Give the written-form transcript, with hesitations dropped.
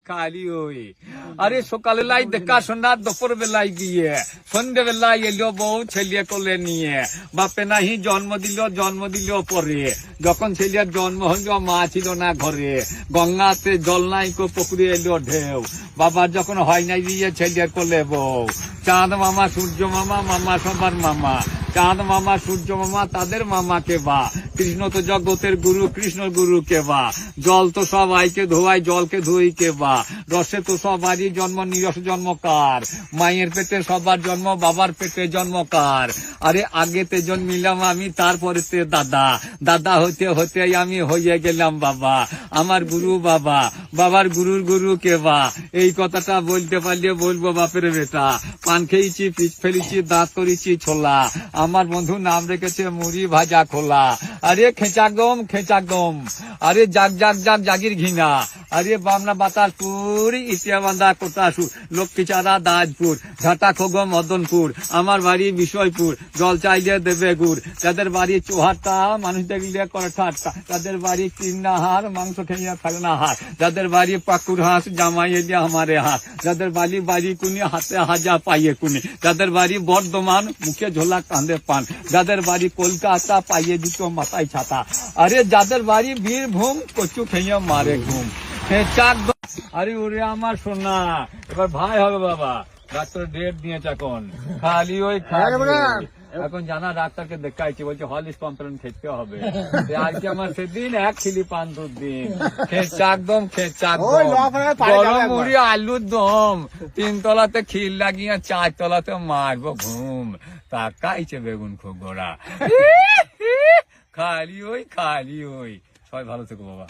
খালি ওই আরে সকালে লাই দেখাশোনা দুপুর বেলায় গিয়ে সন্ধ্যে বেলায় এলো বউ ছেলে কোলে নিয়ে বাপে নাহি জন্ম দিল পরে যখন ছেলের জন্ম হইল মা ছিল না ঘরে গঙ্গাতে জল নাই কো পুকুরে এলো ঢেউ বাবার যখন হয় নাই দিয়ে ছেলের কোলে বউ চাঁদ মামা সূর্য মামা মামা সবার মামা চাঁদ মামা সূর্য মামা তাদের মামা কে বা কৃষ্ণ তো জগতের গুরু কৃষ্ণ গুরু কে বা জল তো সব আইকে ধোয়াই জলকে ধুই কে বা রসে তো সবারই জন্ম নিরস জন্মকার মায়ের পেটে সবার জন্ম বাবার পেটে জন্মকার আরে আগেতে জন্মিলাম আমি তারপরে দাদা দাদা হতে হতে আমি হয়ে গেলাম বাবা আমার গুরু বাবা বাবার গুরুর গুরু কে বা এই কথাটা বলতে পারলে বলবো বাপের বেটা পান খেয়েছি পিচ ফেলেছি দাঁত করেছি ছোলা আমার বন্ধু নাম রেখেছে মুড়ি ভাজা খোলা আরে খেঁচা গম আরে জাগ জাগির ঘিনা আরে বামনা বাতাসপুর ইতিয়া বান্ধা কোটাসু লক্ষ্মীচারা দাজপুর ঝাঁটা খোগো মদনপুর আমার বাড়ি বিষয়পুর জল চাইলে দেবে গুড় যাদের বাড়ি চোহাটা মানুষ দেখলে করে ঠাট্টা যাদের বাড়ি কিন্নাহার মাংস খেয়ে থাকে না হার যাদের বাড়ি পাকুর হাঁস জামাই এলিয়া আমারে হাত যাদের বাড়ি কুনি হাতে হাজা পাইয়ে কুনি যাদের বাড়ি বর্ধমান মুখে ঝোলা কাঁধে পান যাদের বাড়ি কলকাতা পাইয়ে দুটো মাথায় ছাতা আরে যাদের বাড়ি বীরভূম কচু খেয়ে মারে ঘুম আরে ওরে আমার সোনা এবার ভাই হবে বাবা ডাক্তার ডেট নিয়েছে এখন খালি ওই এখন জানা ডাক্তারকে দেখাইছি বলছে হলিস কমপ্লেন খেতে হবে আজকে আমার সেদিন এক খিলি পান দুধ দিন খেচাকদম গরম মুড়ি আলুর দম 3 তলাতে খিল লাগিয়ে 4 তলাতে মারবো ঘুম তাকাইছে বেগুন খুব গোড়া খালি ওই সবাই ভালো থেকো বাবা।